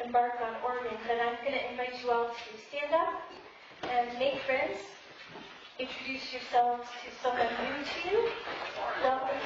embark on organ, but I'm going to invite you all to stand up and make friends. Introduce yourselves to someone new to you. Welcome.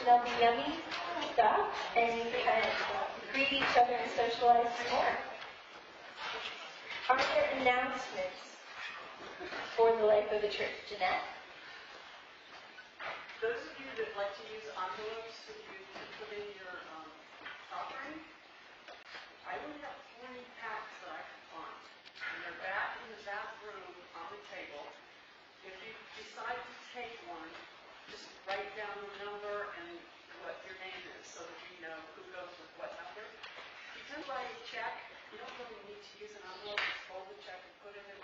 There'll be yummy stuff, and you can greet each other and socialize some more. Are there announcements for the life of the church? Jeanette? Those of you that like to use envelopes to put in your offering, I only have 3 packs that I can find. And they're back in the back room on the table. If you decide to take one, just write down the number and what your name is so that you know who goes with what number. If you write a check, you don't really need to use an envelope. Just fold the check and put it in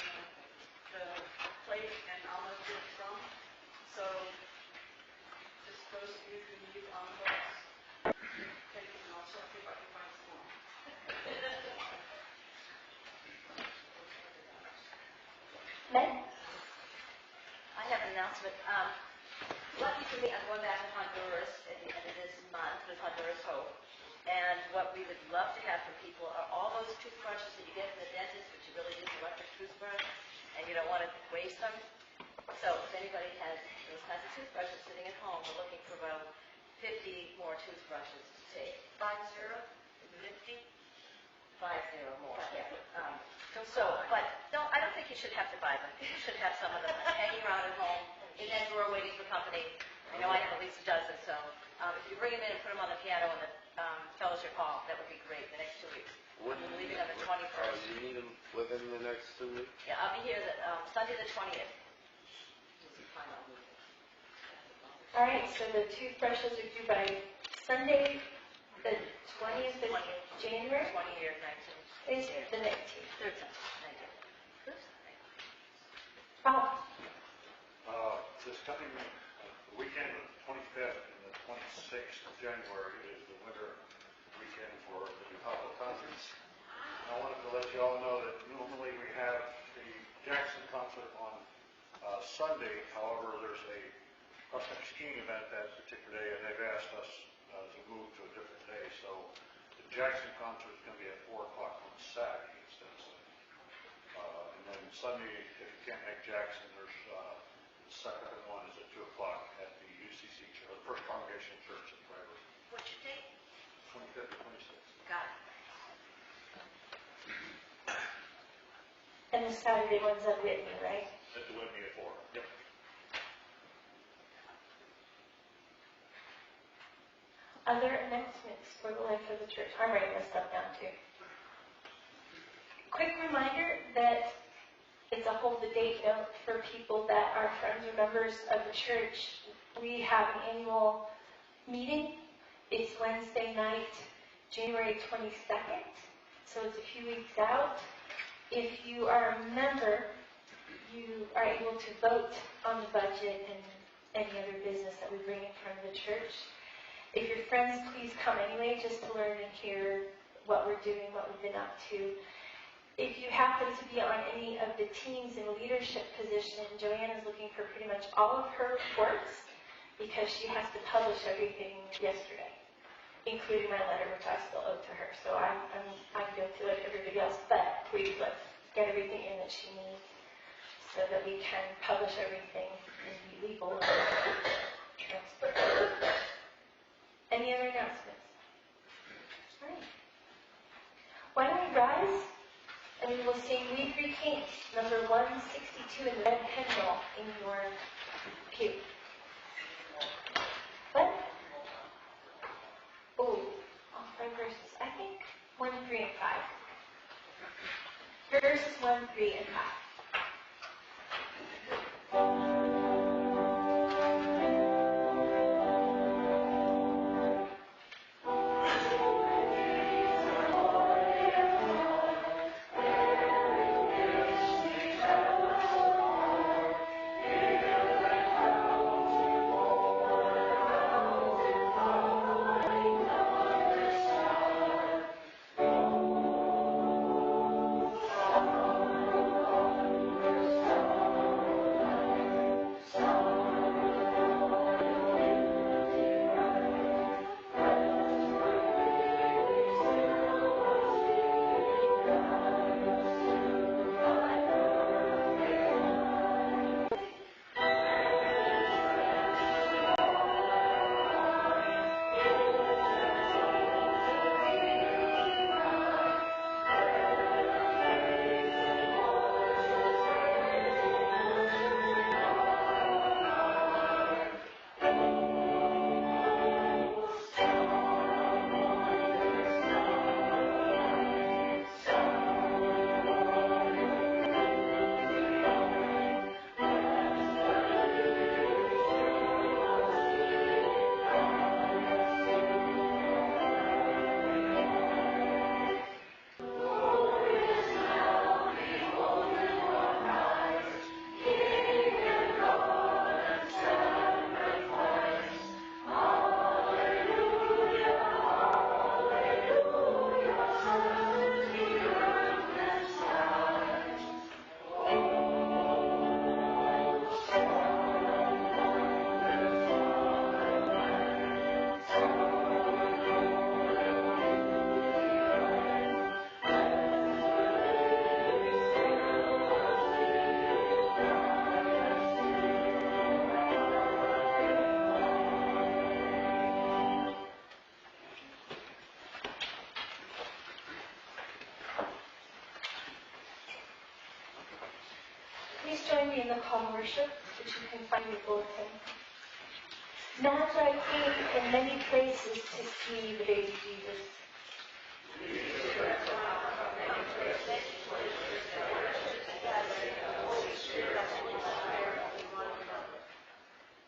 the plate, and I'll know who it's from. So just those of you who need envelopes, take it, and I'll show you if I can find some more. Meg? I have an announcement. Lucky for me, I'm going back to Honduras at the end of this month with Honduras Hope. And what we would love to have for people are all those toothbrushes that you get from the dentist, but you really use electric toothbrush, and you don't want to waste them. So if anybody has those kinds of toothbrushes sitting at home, we're looking for about 50 more toothbrushes to take. 50? 50 more. Yeah. But I don't think you should have to buy them. You should have some of them hanging around at home. In that drawer waiting for company. I know I have at least a dozen, so if you bring them in and put them on the piano in the fellowship hall, that would be great the next 2 weeks. I'm leaving on the 21st. You need them within the next 2 weeks? Yeah, I'll be here Sunday the 20th. All right, so the toothbrushes are due by Sunday, the 20th of January? 20 or 19th. Is the 19th. 13th. Oh. This coming weekend, the 25th and the 26th of January, is the winter weekend for the Utah Conference. I wanted to let you all know that normally we have the Jackson concert on Sunday. However, there's a skiing event that particular day, and they've asked us to move to a different day. So the Jackson concert is going to be at 4 o'clock on Saturday instead of Sunday. And then Sunday, if you can't make Jackson, there's the second one is at 2 o'clock at the UCC church, the First Congregational Church in Freiburg. What's your date? 25th to 26th. Got it. And the Saturday one's at Whitney, right? At the Whitney at 4. Yep. Other announcements for the life of the church. I'm writing this stuff down too. Quick reminder that it's a hold the date note for people that are friends or members of the church. We have an annual meeting It's Wednesday night, January 22nd, so it's a few weeks out. If you are a member, you are able to vote on the budget and any other business that we bring in front of the church. If you're friends, please come anyway, just to learn and hear what we're doing, what we've been up to. If you happen to be on any of the teams in leadership position, Joanne is looking for pretty much all of her reports because she has to publish everything yesterday, including my letter, which I still owe to her. So I'm guilty like everybody else, but please let's get everything in that she needs so that we can publish everything and be legal and transparent. Any other announcements? All right. Why don't we rise? And we will sing We Three Kings, number 162 in the red hymnal in your pew. What? Oh, all 5 verses. I think 1, 3, and 5. Verses 1, 3, and 5. Please join me in the call to worship, which you can find in your bulletin. Magi came from many places to see the baby Jesus.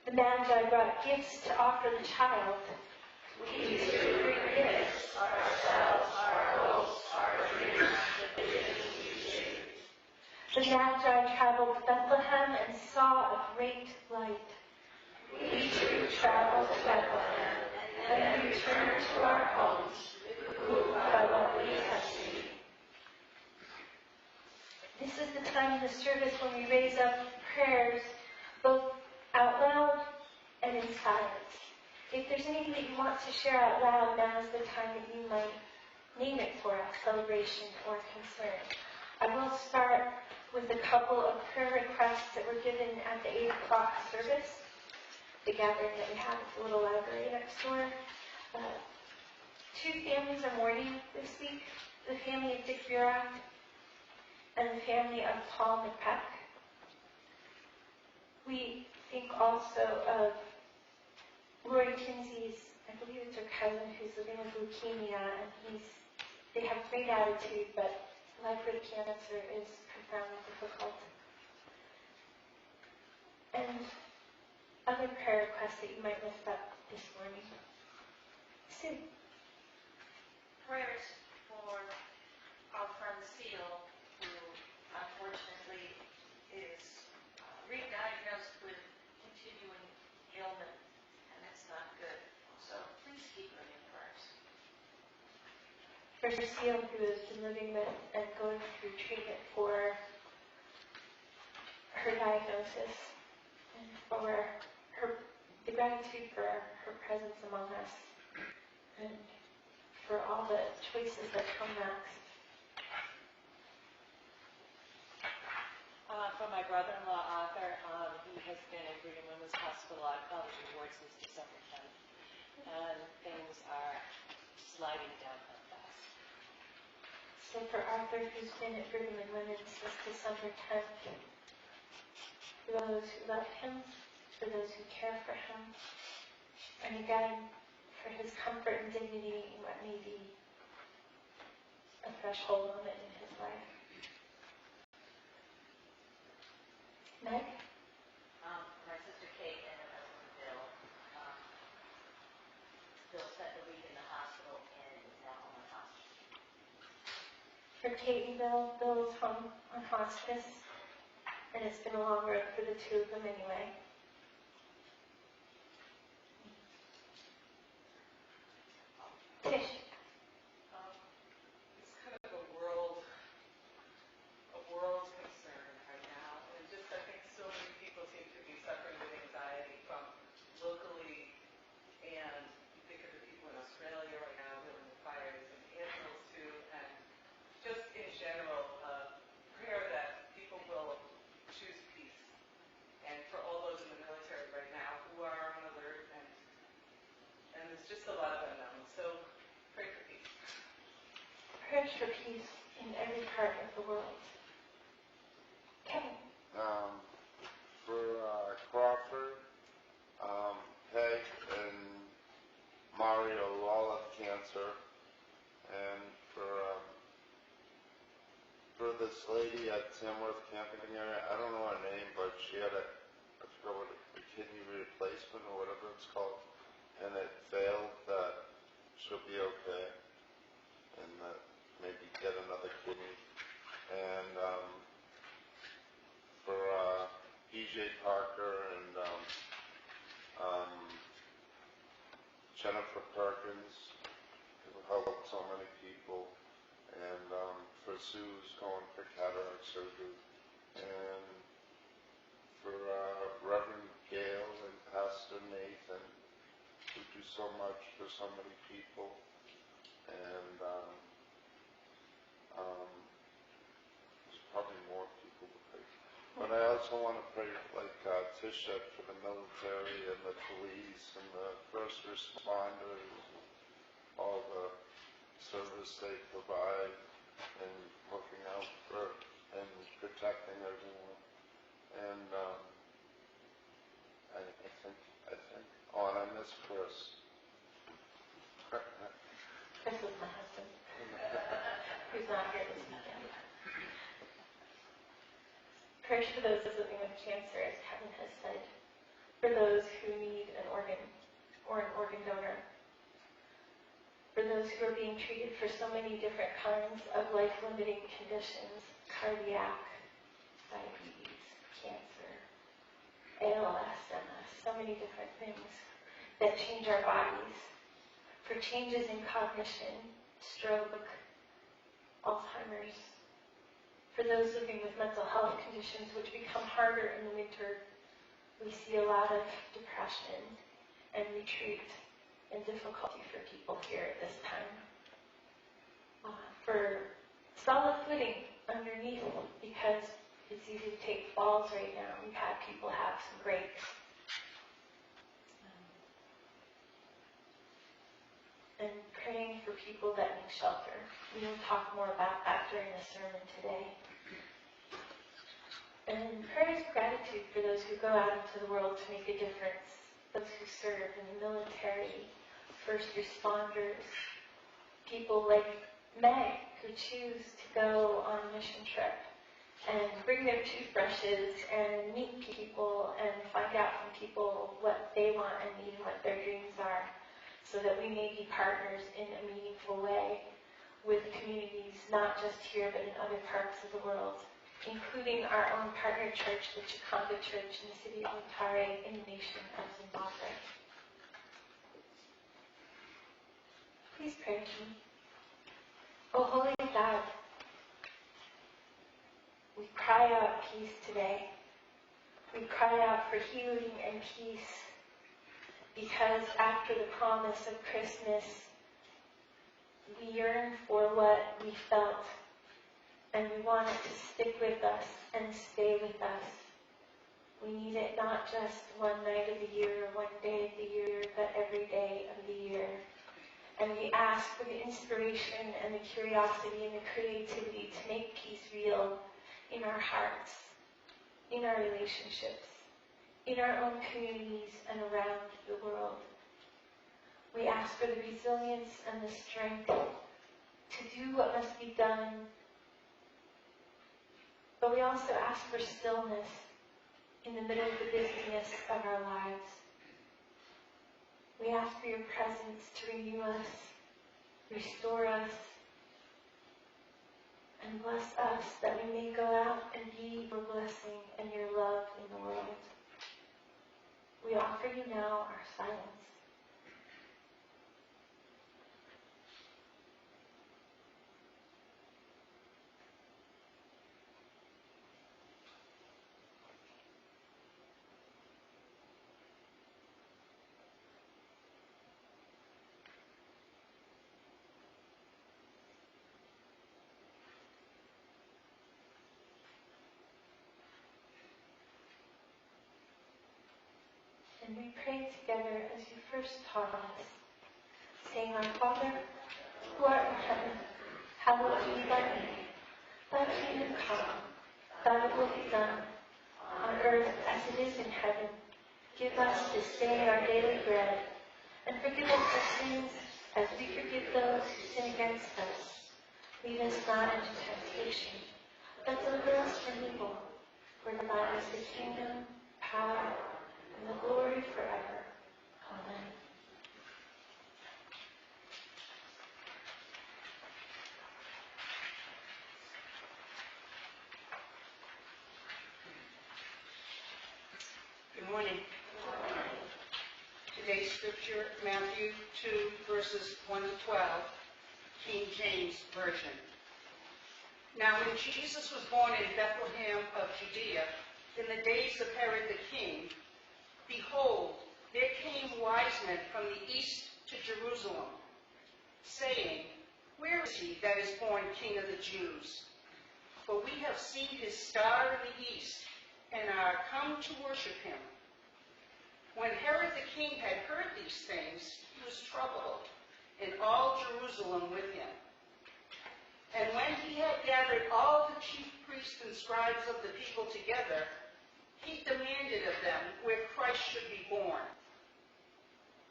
The Magi brought gifts to offer the child. We too bring gifts, ourselves, our hopes, our dreams, the Magi traveled to Bethlehem and saw a great light. We too travel to Bethlehem and then return to our homes, moved by what we have seen. This is the time in the service when we raise up prayers, both out loud and in silence. If there's anything that you want to share out loud, now is the time that you might name it for us, celebration or concern. I will start with a couple of prayer requests that were given at the 8 o'clock service, the gathering that we had at the little library next door. 2 families are mourning this week, the family of Dick Burak and the family of Paul McPeck. We think also of Roy Kinsey's, I believe it's her cousin, who's living with leukemia, and they have great attitude, but life with cancer is profoundly difficult. And other prayer requests that you might lift up this morning. Sue. Prayers for our friend Seal, who unfortunately is re-diagnosed with continuing ailment, and it's not good. So please keep her in prayers. For Cecile, who has been living with and going through treatment for her diagnosis, and for the gratitude for her presence among us, and for all the choices that come next. For my brother-in-law, Arthur, he has been in Brigham Women's Hospital on college ward since December 10th, and things are sliding downhill fast. So for Arthur, who's been at Brigham and Women's since December 10th, for those who love him, for those who care for him, and again, for his comfort and dignity in what may be a threshold moment in his life. Meg? My sister Kate and her husband Bill, Bill spent the week in the hospital and is now home on hospice. For Kate and Bill, Bill is home on hospice, and it's been a long road for the two of them anyway. Tish? It's kind of a world concern right now, and just I think so many people seem to be suffering with anxiety from locally, and you think of the people in Australia right now dealing with fires and animals too, and just in general, prayer that people will choose peace. And for all those in the military right now who are on alert, and there's just a lot of unknowns, so pray for peace. Prayers for peace in every part of the world. Kevin? For Crawford, Peg and Mario all have cancer, and for this lady at Tamworth camping area, I don't know her name, but she had I forgot what a kidney replacement or whatever it's called, and it failed. That she'll be okay, and that maybe get another kidney. And for BJ Parker and Jennifer Perkins, who helped so many people, and for Sue's going for cataract surgery, and for Reverend Gail and Pastor Nathan, who do so much for so many people, and there's probably more people to pray. But I also want to pray like Tisha for the military and the police and the first responders, all the service they provide and looking out for and protecting everyone. And I think, oh, and I miss Chris. Chris is my husband, who's not here this weekend. Prayers for those living with cancer, as Kevin has said. For those who need an organ or an organ donor. For those who are being treated for so many different kinds of life-limiting conditions, cardiac, diabetes, cancer, ALS, MS, so many different things that change our bodies. For changes in cognition, stroke, Alzheimer's. For those living with mental health conditions which become harder in the winter, we see a lot of depression and retreat and difficulty for people here at this time. For solid footing underneath, because it's easy to take falls right now. We've had people have some breaks. And praying for people that need shelter. We will talk more about that during the sermon today. And prayers of gratitude for those who go out into the world to make a difference, those who serve in the military, first responders, people like Meg who choose to go on a mission trip and bring their toothbrushes and meet people and find out from people what they want and need and what their dreams are. so that we may be partners in a meaningful way with communities, not just here, but in other parts of the world, including our own partner church, the Chikanga Church in the city of Mutare in the nation of Zimbabwe. Please pray with me. O Holy God, we cry out peace today. We cry out for healing and peace, because after the promise of Christmas, we yearn for what we felt, and we want it to stick with us and stay with us. We need it not just one night of the year or one day of the year, but every day of the year. And we ask for the inspiration and the curiosity and the creativity to make peace real in our hearts, in our relationships, in our own communities and around the world. We ask for the resilience and the strength to do what must be done, but we also ask for stillness in the middle of the busyness of our lives. We ask for your presence to renew us, restore us, and bless us that we may go out and be your blessing and your love in the world. We offer you now our silence. And we pray together as you first taught us, saying, Our Father, who art in heaven, hallowed be thy name. Thy kingdom come, thy will be done, on earth as it is in heaven. Give us this day our daily bread, and forgive us our sins as we forgive those who sin against us. Lead us not into temptation, but deliver us from evil. For thine is the kingdom, power, and the glory forever. Amen. Good morning. Today's scripture, Matthew 2, verses 1 to 12, King James Version. Now when Jesus was born in Bethlehem of Judea, in the days of Herod the king, behold, there came wise men from the east to Jerusalem, saying, Where is he that is born King of the Jews? For we have seen his star in the east, and are come to worship him. When Herod the king had heard these things, he was troubled, and all Jerusalem with him. And when he had gathered all the chief priests and scribes of the people together, he demanded of them where Christ should be born.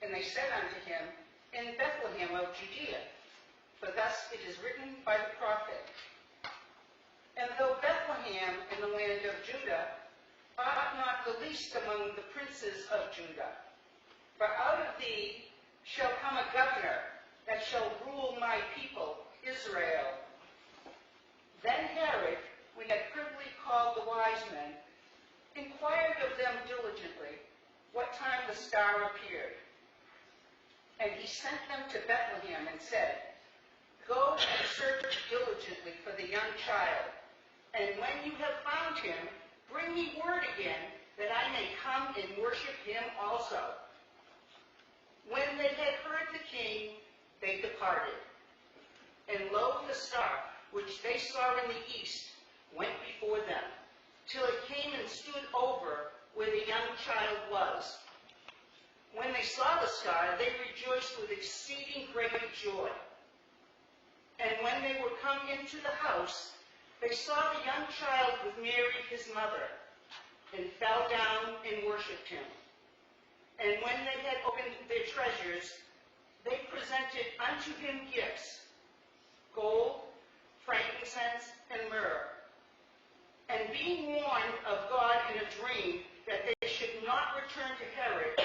And they said unto him, In Bethlehem of Judea, for thus it is written by the prophet, And though Bethlehem in the land of Judah art not the least among the princes of Judah, for out of thee shall come a governor that shall rule my people Israel. Then Herod, when he had privily called the wise men, inquired of them diligently what time the star appeared. And he sent them to Bethlehem and said, Go and search diligently for the young child, and when you have found him, bring me word again, that I may come and worship him also. When they had heard the king, they departed. And lo, the star, which they saw in the east, went before them, till it came and stood over where the young child was. When they saw the star, they rejoiced with exceeding great joy. And when they were come into the house, they saw the young child with Mary his mother, and fell down and worshipped him. And when they had opened their treasures, they presented unto him gifts, gold, frankincense, and myrrh. And being warned of God in a dream that they should not return to Herod,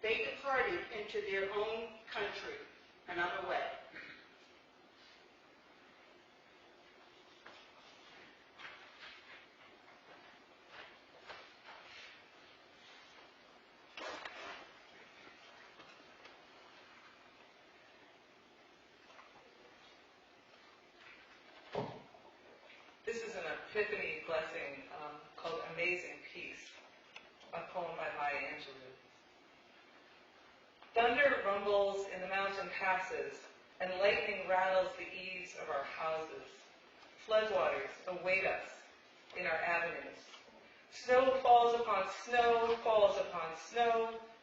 they departed into their own country another way. This is an epiphany blessing called Amazing Peace, a poem by Maya Angelou. Thunder rumbles in the mountain passes, and lightning rattles the eaves of our houses. Floodwaters await us in our avenues. Snow falls upon snow,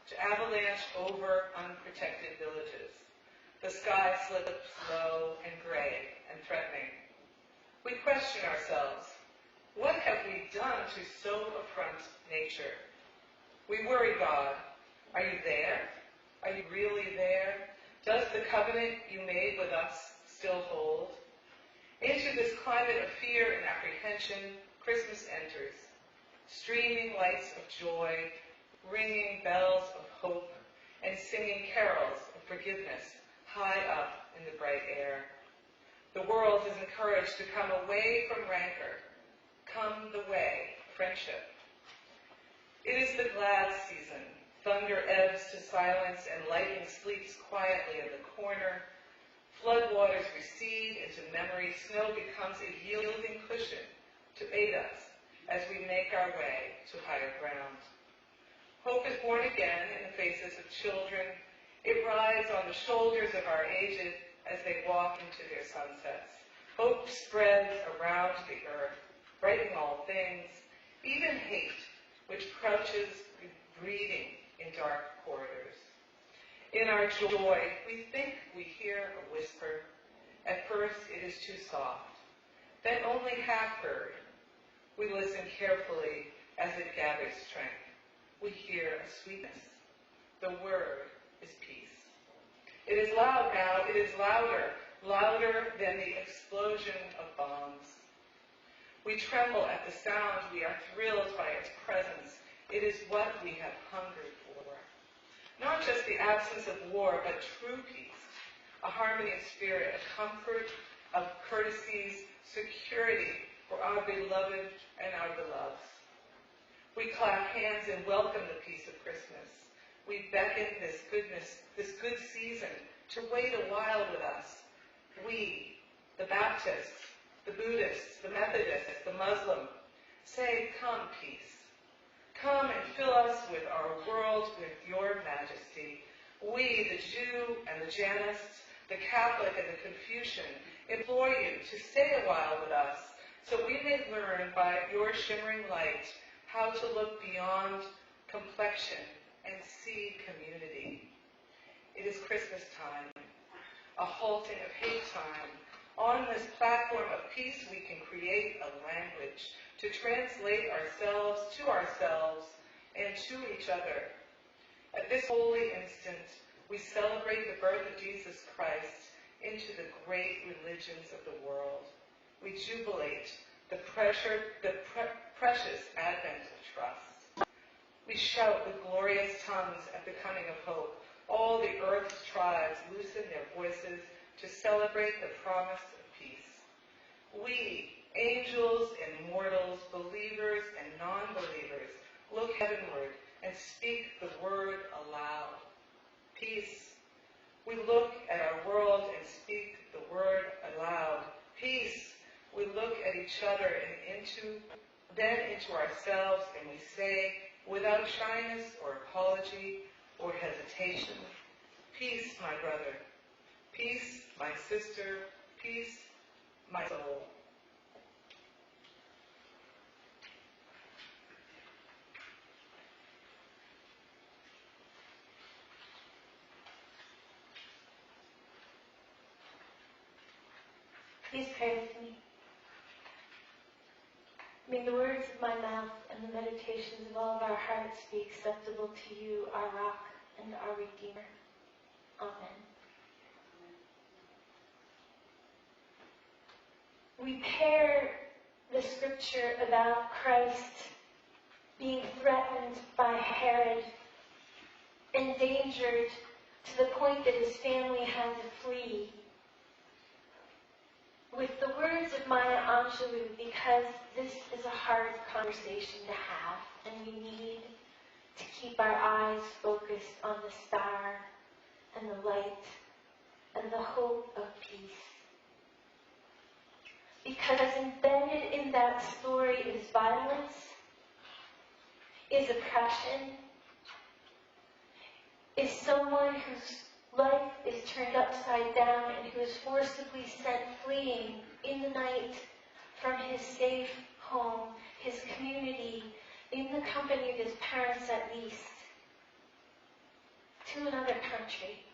to avalanche over unprotected villages. The sky slips low and gray and threatening. We question ourselves, what have we done to so affront nature? We worry God, are you there? Are you really there? Does the covenant you made with us still hold? Into this climate of fear and apprehension, Christmas enters. Streaming lights of joy, ringing bells of hope, and singing carols of forgiveness high up in the bright air. The world is encouraged to come away from rancor. Come the way, friendship. It is the glad season. Thunder ebbs to silence and lightning sleeps quietly in the corner. Floodwaters recede into memory. Snow becomes a yielding cushion to aid us as we make our way to higher ground. Hope is born again in the faces of children. It rides on the shoulders of our aged as they walk into their sunsets. Hope spreads around the earth, brightening all things, even hate, which crouches breathing in dark corridors. In our joy, we think we hear a whisper. At first, it is too soft, then only half heard. We listen carefully as it gathers strength. We hear a sweetness. The word is peace. It is loud now. It is louder than the explosion of bombs. We tremble at the sound. We are thrilled by its presence. It is what we have hungered for. Not just the absence of war, but true peace, a harmony of spirit, a comfort, of courtesies, security for our beloved and our beloveds. We clap hands and welcome the peace of Christmas. We beckon this good season, to wait a while with us. We, the Baptists, the Buddhists, the Methodists, the Muslim, say, come, peace. Come and fill us with our world with your majesty. We, the Jew and the Jainists, the Catholic and the Confucian, implore you to stay a while with us, so we may learn by your shimmering light how to look beyond complexion and see community. It is Christmas time, a halting of hate time. On this platform of peace, we can create a language to translate ourselves and to each other. At this holy instant, we celebrate the birth of Jesus Christ into the great religions of the world. We jubilate the precious advent of trust. We shout with glorious tongues at the coming of hope. All the earth's tribes loosen their voices to celebrate the promise of peace. We, angels and mortals, believers and non-believers, look heavenward and speak the word aloud. Peace. We look at our world and speak the word aloud. Peace. We look at each other and then into ourselves, and we say, without shyness or apology or hesitation, peace, my brother. Peace, my sister. Peace, my soul. Please pray with me. May the words of my mouth and the meditations of all of our hearts be acceptable to you, our rock and our Redeemer. Amen. We pair the scripture about Christ being threatened by Herod endangered to the point that his family had to flee. With the words of Maya Angelou, because this is a hard conversation to have, and we need to keep our eyes focused on the star and the light and the hope of peace. Because embedded in that story is violence, is oppression, is someone whose life is turned upside down and who is forcibly sent fleeing in the night from his safe home, his community, in the company of his parents at least, to another country.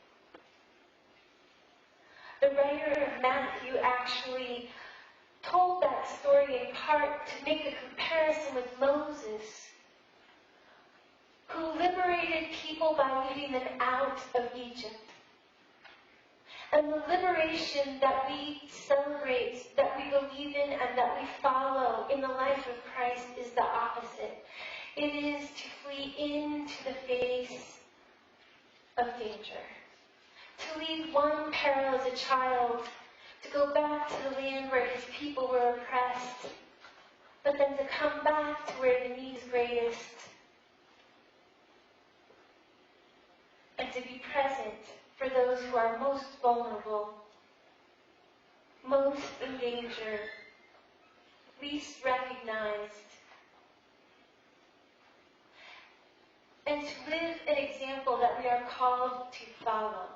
The writer of Matthew actually told that story in part to make a comparison with Moses, who liberated people by leading them out of Egypt. And the liberation that we celebrate, that we believe in, and that we follow in the life of Christ is the opposite. It is to flee into the face of danger. To leave one peril as a child, to go back to the land where his people were oppressed, but then to come back to where the need is greatest, and to be present for those who are most vulnerable, most in danger, least recognized, and to live an example that we are called to follow.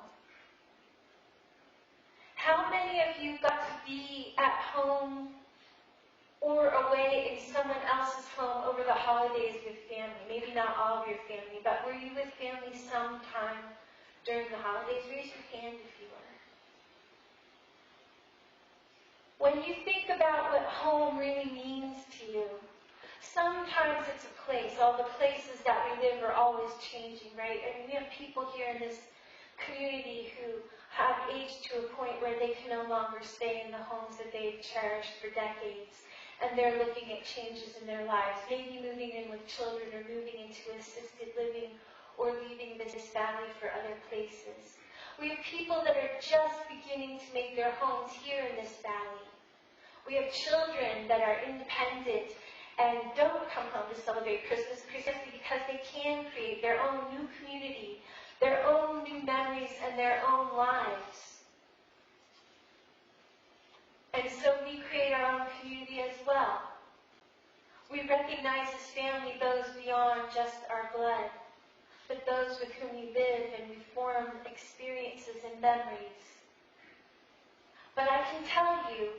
How many of you got to be at home or away in someone else's home over the holidays with family? Maybe not all of your family, but were you with family sometime during the holidays? Raise your hand if you were. When you think about what home really means to you, sometimes it's a place. All the places that we live are always changing, right? I mean, we have people here in this community who have aged to a point where they can no longer stay in the homes that they've cherished for decades. And they're looking at changes in their lives, maybe moving in with children or moving into assisted living or leaving this valley for other places. We have people that are just beginning to make their homes here in this valley. We have children that are independent and don't come home to celebrate Christmas precisely because they can create their own new community, their own new memories, and their own lives. And so we create our own community as well. We recognize as family those beyond just our blood, but those with whom we live and we form experiences and memories. But I can tell you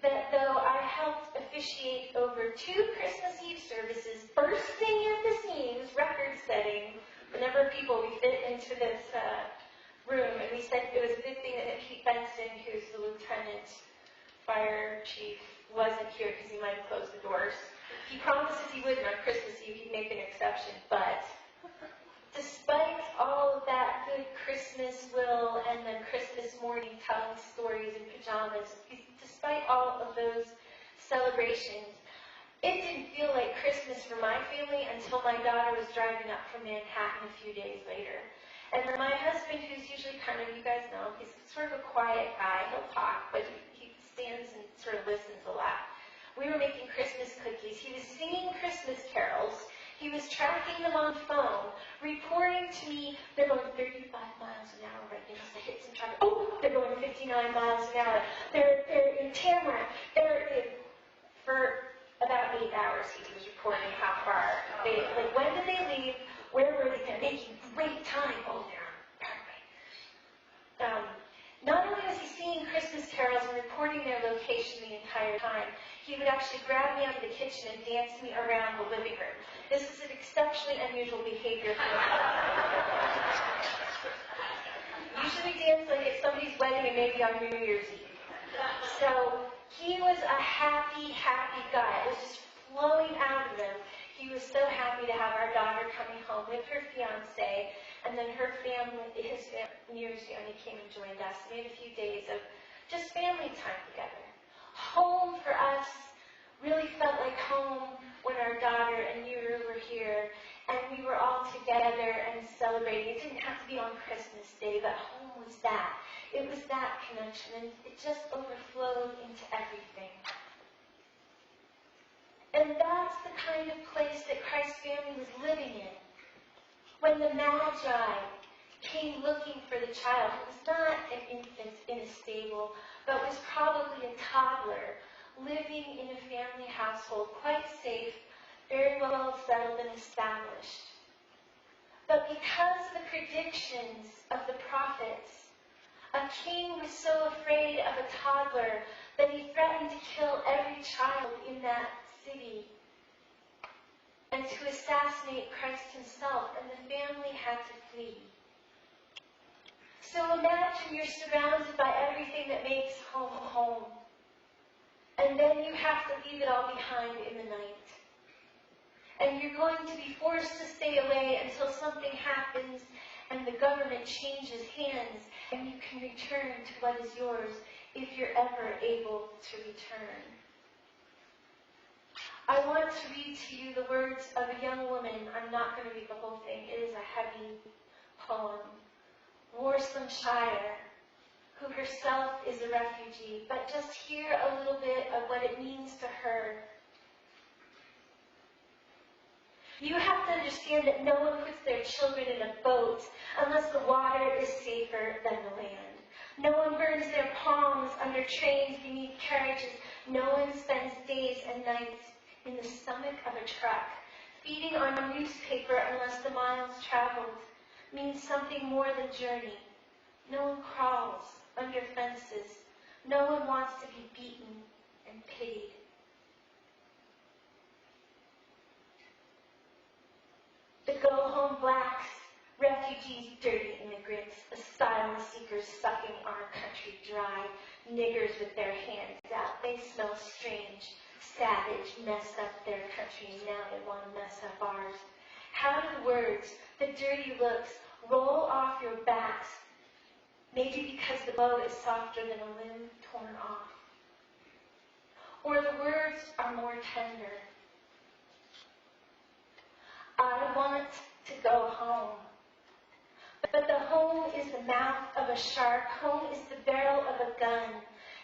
that though I helped officiate over 2 Christmas Eve services, bursting at the seams, record-setting the number of people we fit into this room, and we said it was a good thing that Pete Benson, who's the lieutenant fire chief, wasn't here because he might have closed the doors. He promises he wouldn't on Christmas Eve, he'd make an exception, but despite all of that good Christmas will and then Christmas morning telling stories in pajamas, despite all of those celebrations, it didn't feel like Christmas for my family until my daughter was driving up from Manhattan a few days later. And my husband, who's usually kind of, you guys know, he's sort of a quiet guy. He'll talk, but he stands and sort of listens a lot. We were making Christmas cookies. He was singing Christmas carols. He was tracking them on phone, reporting to me, they're going 35 miles an hour right now. So I hit some traffic. Oh, they're going 59 miles an hour. They're in Tamarack. For about 8 hours, he was reporting how far. When did they leave? Where were they? They're making great time. Oh, they're on Pomeroy. Not only was he singing Christmas carols and reporting their location the entire time, he would actually grab me out of the kitchen and dance me around the living room. This is an exceptionally unusual behavior for a usually dance like at somebody's wedding and maybe on New Year's Eve. So he was a happy, happy guy. It was just flowing out of him. He was so happy to have our daughter coming home with her fiancé, and then her family, New Year's family came and joined us. We had a few days of just family time together. Home for us really felt like home when our daughter and you were here, and and we were all together and celebrating. It didn't have to be on Christmas Day, but home was that. It was that connection, and it just overflowed into everything. And that's the kind of place that Christ's family was living in. When the Magi came looking for the child, who was not an infant in a stable, but was probably a toddler, living in a family household, quite safe, very well settled and established. But because of the predictions of the prophets, a king was so afraid of a toddler that he threatened to kill every child in that city and to assassinate Christ himself, and the family had to flee. So imagine you're surrounded by everything that makes home home, and then you have to leave it all behind in the night. And you're going to be forced to stay away until something happens and the government changes hands and you can return to what is yours if you're ever able to return. I want to read to you the words of a young woman. I'm not going to read the whole thing. It is a heavy poem. Worcestershire, who herself is a refugee, but just hear a little bit of what it means to her. You have to understand that no one puts their children in a boat unless the water is safer than the land. No one burns their palms under trains beneath carriages. No one spends days and nights in the stomach of a truck. Feeding on a newspaper unless the miles traveled means something more than journey. No one crawls under fences. No one wants to be beaten and pitied. The go-home blacks, refugees, dirty immigrants, asylum seekers sucking our country dry, niggers with their hands out. They smell strange, savage, messed up their country, and now they want to mess up ours. How do the words, the dirty looks, roll off your backs? Maybe because the bow is softer than a limb torn off. Or the words are more tender. I want to go home. But the home is the mouth of a shark. Home is the barrel of a gun.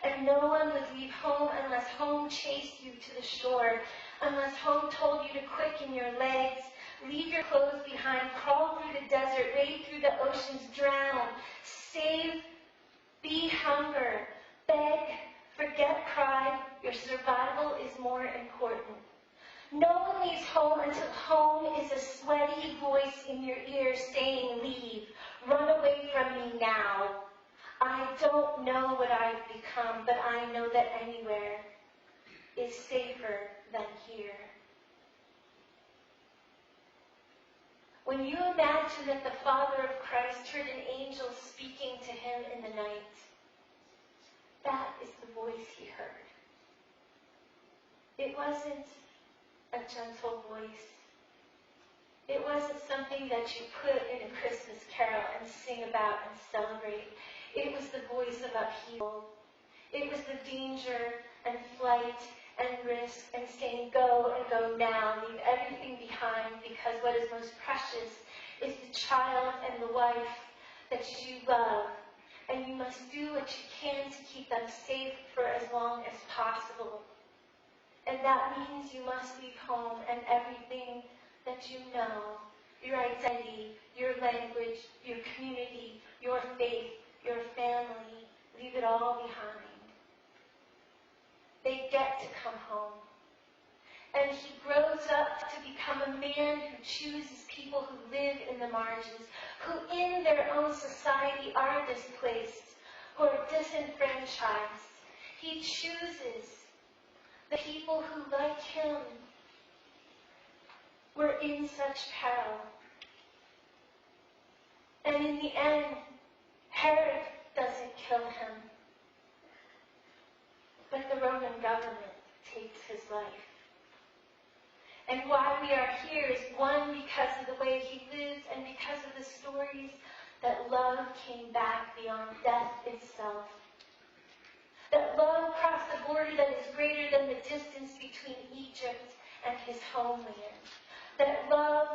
And no one would leave home unless home chased you to the shore, unless home told you to quicken your legs, leave your clothes behind, crawl through the desert, wade through the oceans, drown, save, be hunger, beg, forget pride. Your survival is more important. No one leaves home until home is a sweaty voice in your ear saying, leave, run away from me now. I don't know what I've become, but I know that anywhere is safer than here. When you imagine that the Father of Christ heard an angel speaking to him in the night, that is the voice he heard. It wasn't a gentle voice. It wasn't something that you put in a Christmas carol and sing about and celebrate. It was the voice of upheaval. It was the danger and flight and risk and saying, go and go now, leave everything behind, because what is most precious is the child and the wife that you love. And you must do what you can to keep them safe for as long as possible. And that means you must leave home and everything that you know, your identity, your language, your community, your faith, your family, leave it all behind. They get to come home. And he grows up to become a man who chooses people who live in the margins, who in their own society are displaced, who are disenfranchised. He chooses the people who, like him, were in such peril. And in the end, Herod doesn't kill him, but the Roman government takes his life. And why we are here is, one, because of the way he lived and because of the stories that love came back beyond death itself. That love crossed a border that is greater than the distance between Egypt and his homeland. That love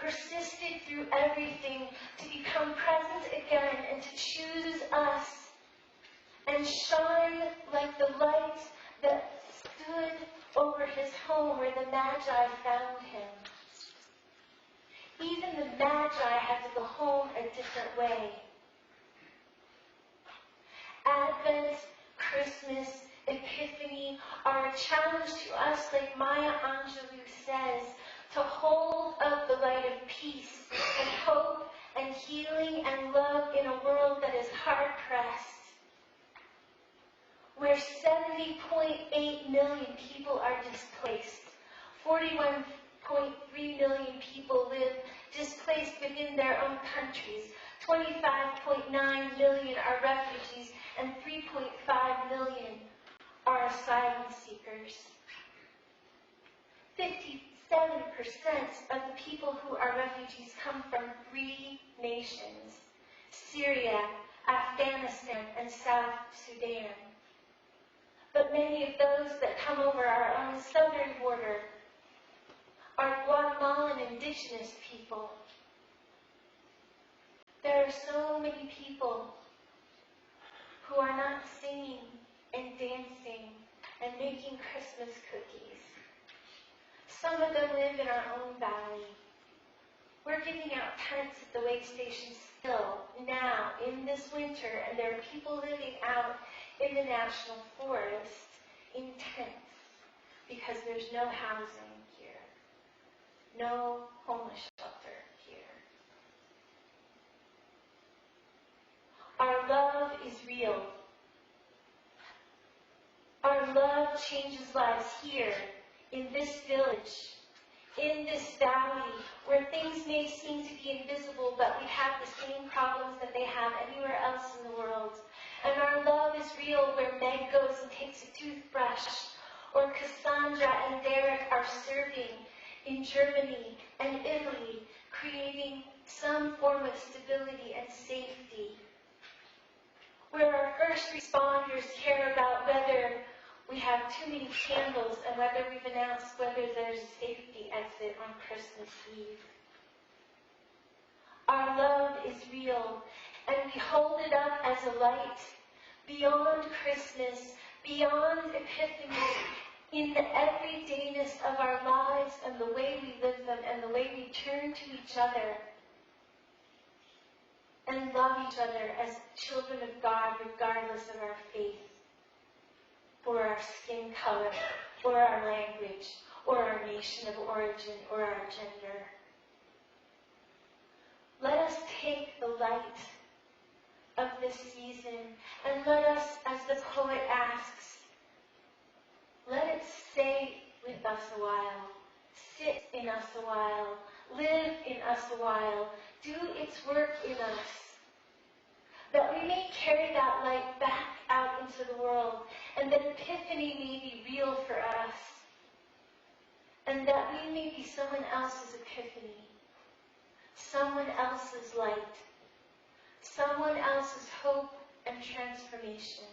persisted through everything to become present again and to choose us and shine like the light that stood over his home where the Magi found him. Even the Magi had to go home a different way. Advent, Christmas, Epiphany are a challenge to us, like Maya Angelou says, to hold up the light of peace and hope and healing and love in a world that is hard-pressed, where 70.8 million people are displaced, 41.3 million people live displaced within their own countries, 25.9 million are refugees, and 3.5 million are asylum seekers. 57% of the people who are refugees come from 3 nations: Syria, Afghanistan, and South Sudan. But many of those that come over are on the southern border, are Guatemalan indigenous people. There are so many people who are not singing and dancing and making Christmas cookies. Some of them live in our own valley. We're giving out tents at the wait station still, now, in this winter, and there are people living out in the national forest in tents because there's no housing here, no homeless shelter here. Our love is real. Our love changes lives here, in this village, in this valley, where things may seem to be invisible, but we have the same problems that they have anywhere else in the world. And our love is real where Meg goes and takes a toothbrush, or Cassandra and Derek are serving in Germany and Italy, creating some form of stability and safety. Where our first responders care about whether we have too many candles and whether we've announced whether there's a safety exit on Christmas Eve. Our love is real, and we hold it up as a light beyond Christmas, beyond Epiphany, in the everydayness of our lives and the way we live them and the way we turn to each other and love each other as children of God regardless of our faith, or our skin color, or our language, or our nation of origin, or our gender. Let us take the light of this season, and let us, as the poet asks, let it stay with us a while, sit in us a while, live in us a while, do its work in us, that we may carry that light back out into the world, and that Epiphany may be real for us, and that we may be someone else's Epiphany, someone else's light, someone else's hope and transformation.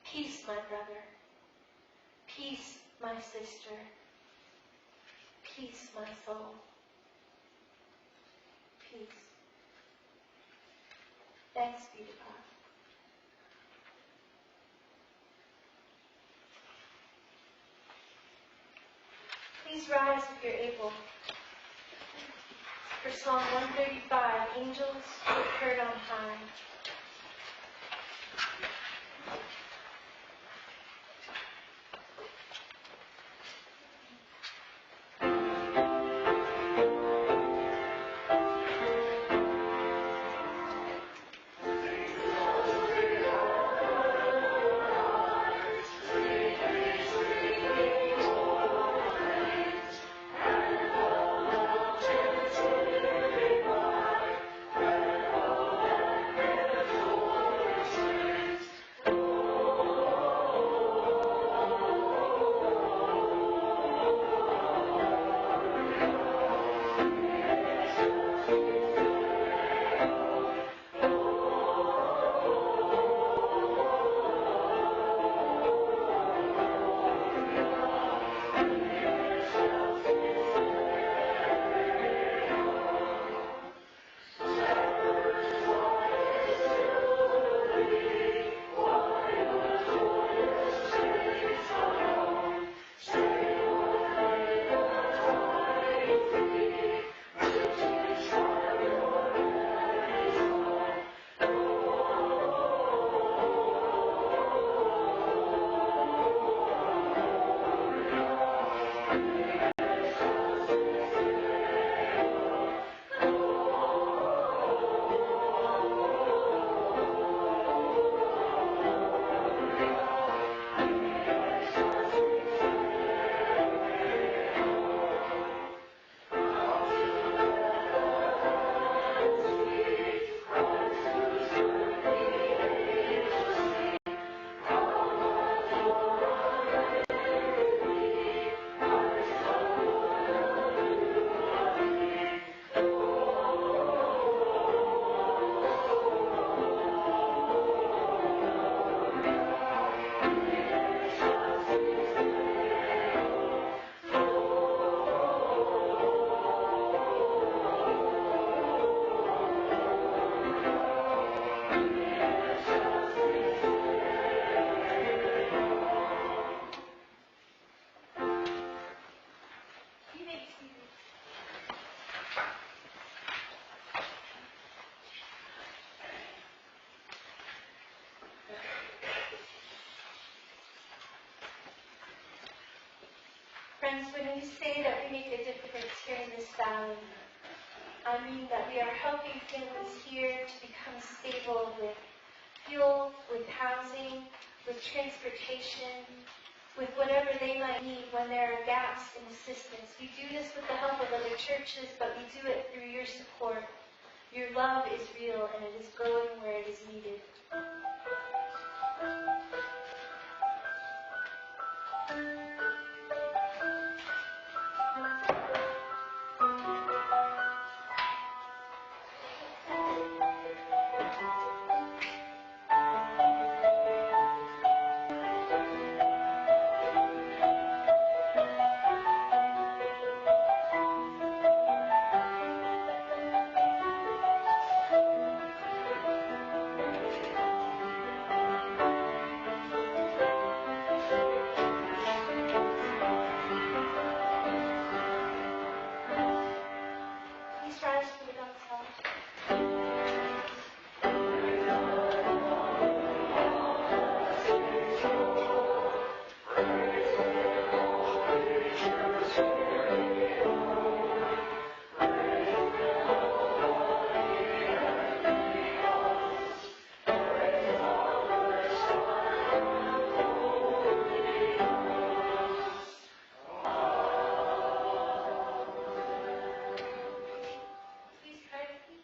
Peace, my brother. Peace, my sister. Peace, my soul. Peace. Thanks be to God. Please rise if you're able. For Psalm 135, Angels who are heard on high. Friends, when we say that we make a difference here in this valley, I mean that we are helping families here to become stable with fuel, with housing, with transportation, with whatever they might need when there are gaps in assistance. We do this with the help of other churches, but we do it through your support. Your love is real and it is growing where it is needed. Please rise for the Doktor. Please pray with me.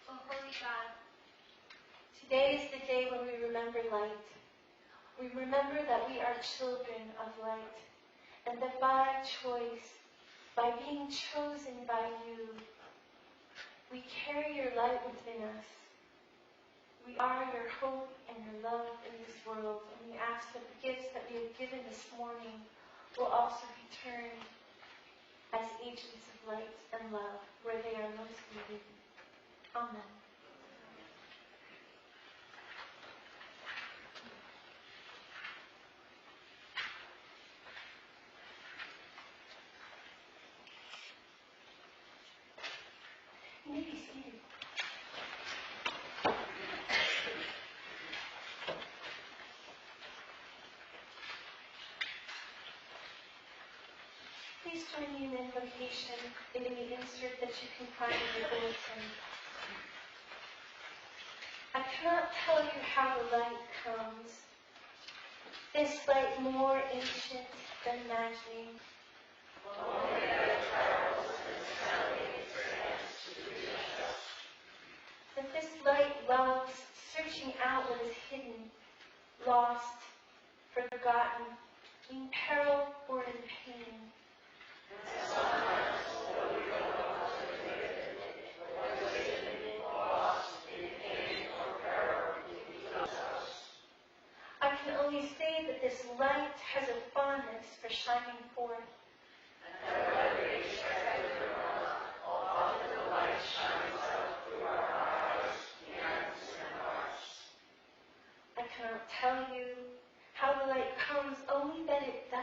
Oh, holy God, today is the day when we remember light. We remember that we are children of light, and that by choice, by being chosen by you, we carry your light within us. We are your hope and your love in this world, and we ask that the gifts that we have given this morning will also be turned as agents of light and love where they are most needed. Amen. You may be seated. Please join me in the invocation in the insert that you can find in your bulletin. I cannot tell you how the light comes. This light more ancient than imagining. That this light loves searching out what is hidden, lost, forgotten, in peril or in pain. I can only say that this light has a fondness for shining forth. I cannot tell you how the light comes, only that it does.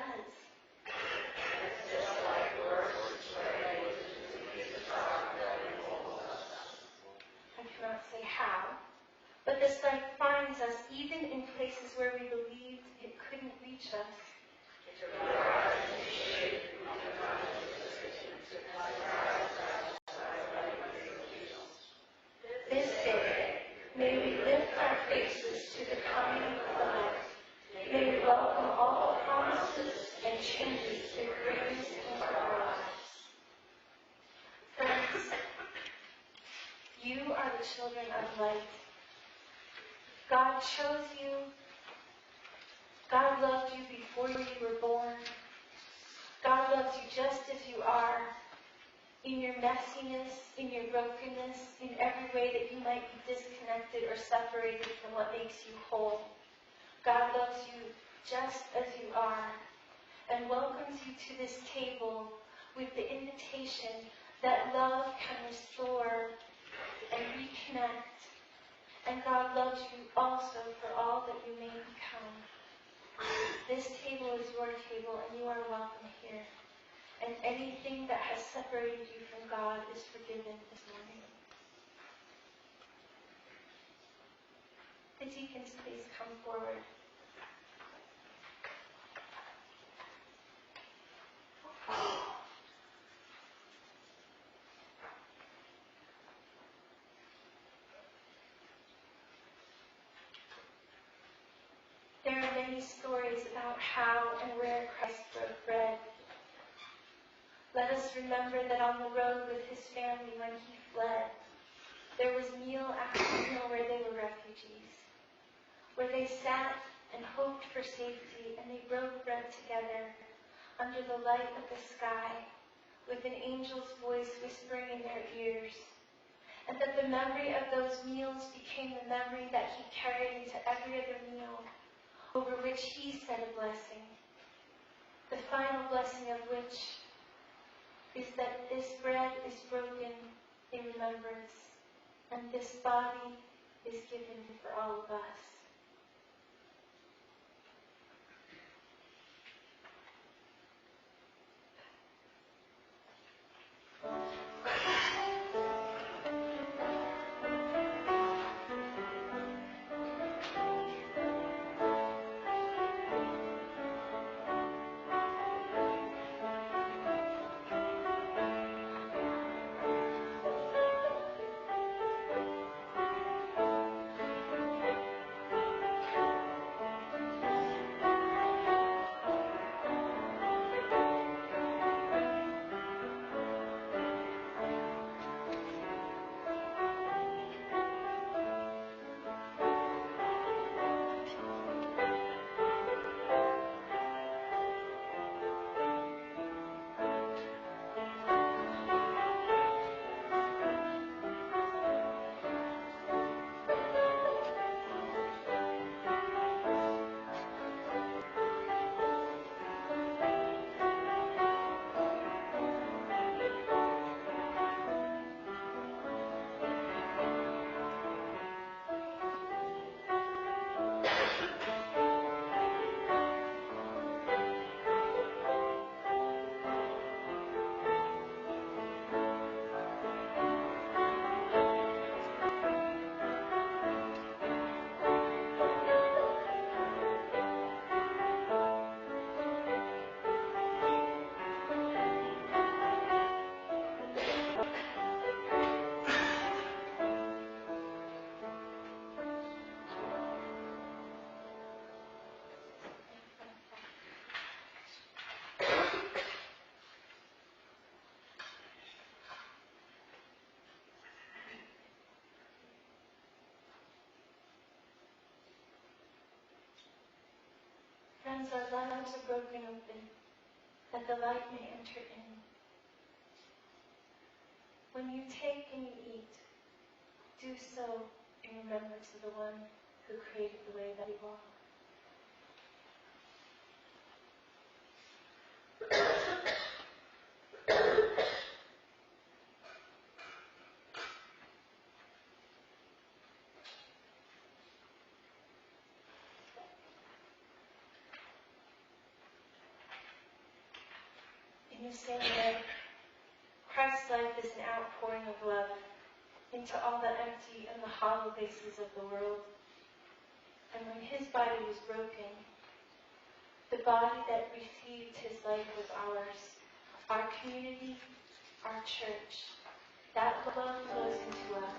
I cannot say how, but this light finds us even in places where we believed it couldn't reach us. This day, may we lift our faces to the coming of the light. May we welcome all promises and changes that brings into our lives. Friends, you are the children of light. God chose you. God loved you before you were born. God loves you just as you are, in your messiness, in your brokenness, in every way that you might be disconnected or separated from what makes you whole. God loves you just as you are and welcomes you to this table with the invitation that love can restore and reconnect. And God loves you also for all that you may become. This table is your table and you are welcome here. And anything that has separated you from God is forgiven this morning. The deacons, please come forward. many stories about how and where Christ broke bread. Let us remember that on the road with his family when he fled, there was meal after meal where they were refugees, where they sat and hoped for safety, and they broke bread together under the light of the sky, with an angel's voice whispering in their ears, and that the memory of those meals became the memory that he carried into every other meal, over which he said a blessing, the final blessing of which is that this bread is broken in remembrance, and this body is given for all of us. Friends, our lives are broken open, that the light may enter in. When you take and you eat, do so in remembrance of the one who created the way that we walk. In the same way, Christ's life is an outpouring of love into all the empty and the hollow places of the world. And when his body was broken, the body that received his life was ours, our community, our church. That love flows into us.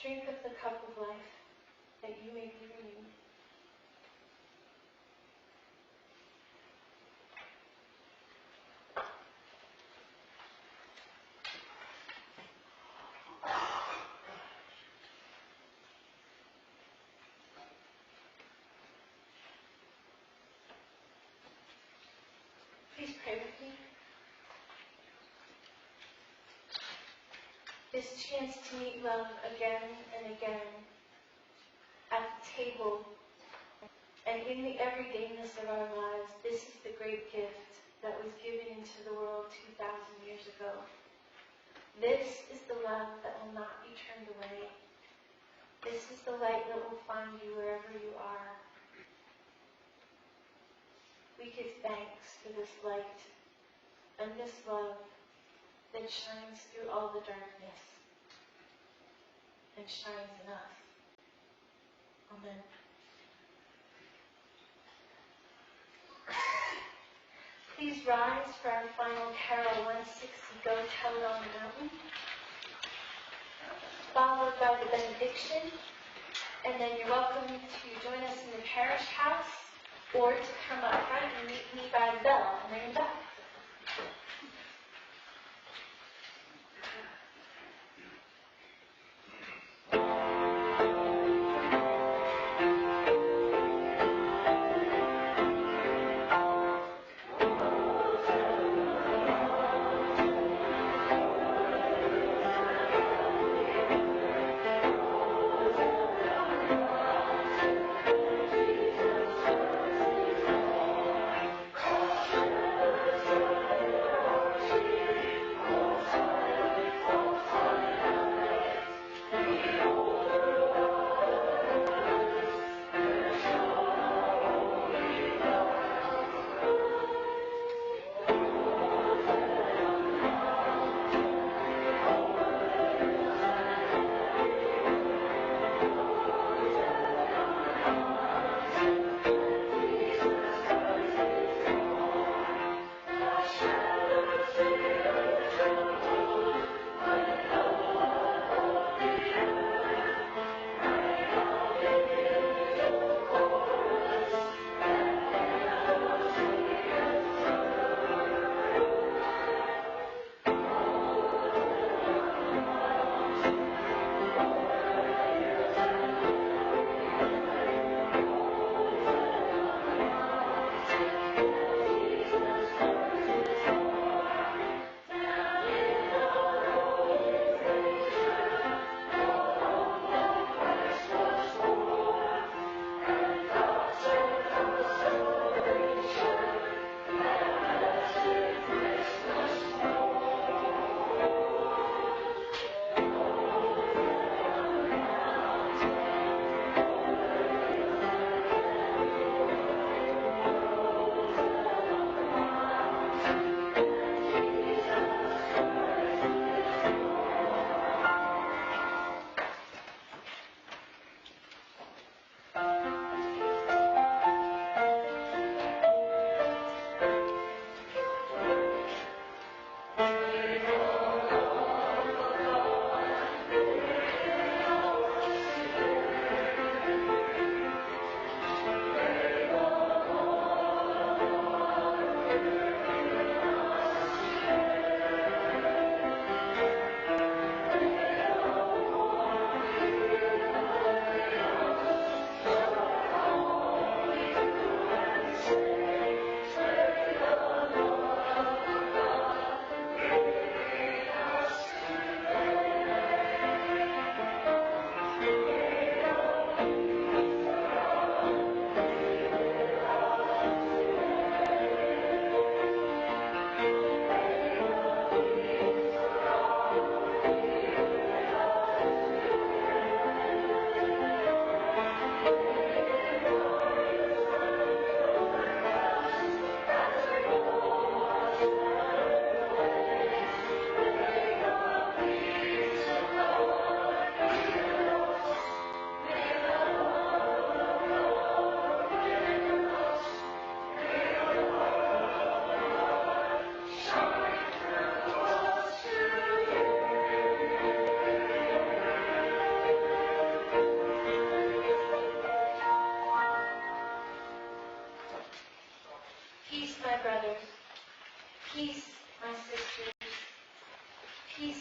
Drink of the cup of life, that you may be renewed. Please pray with me. This chance to meet love again and again at the table and in the everydayness of our lives, this is the great gift that was given into the world 2,000 years ago. This is the love that will not be turned away. This is the light that will find you wherever you are. We give thanks for this light and this love that shines through all the darkness and shines in us. Amen. Please rise for our final carol, 160, Go Tell It on the Mountain, followed by the benediction, and then you're welcome to join us in the parish house or to come up front and meet me by the bell and ring the bell.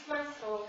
months old,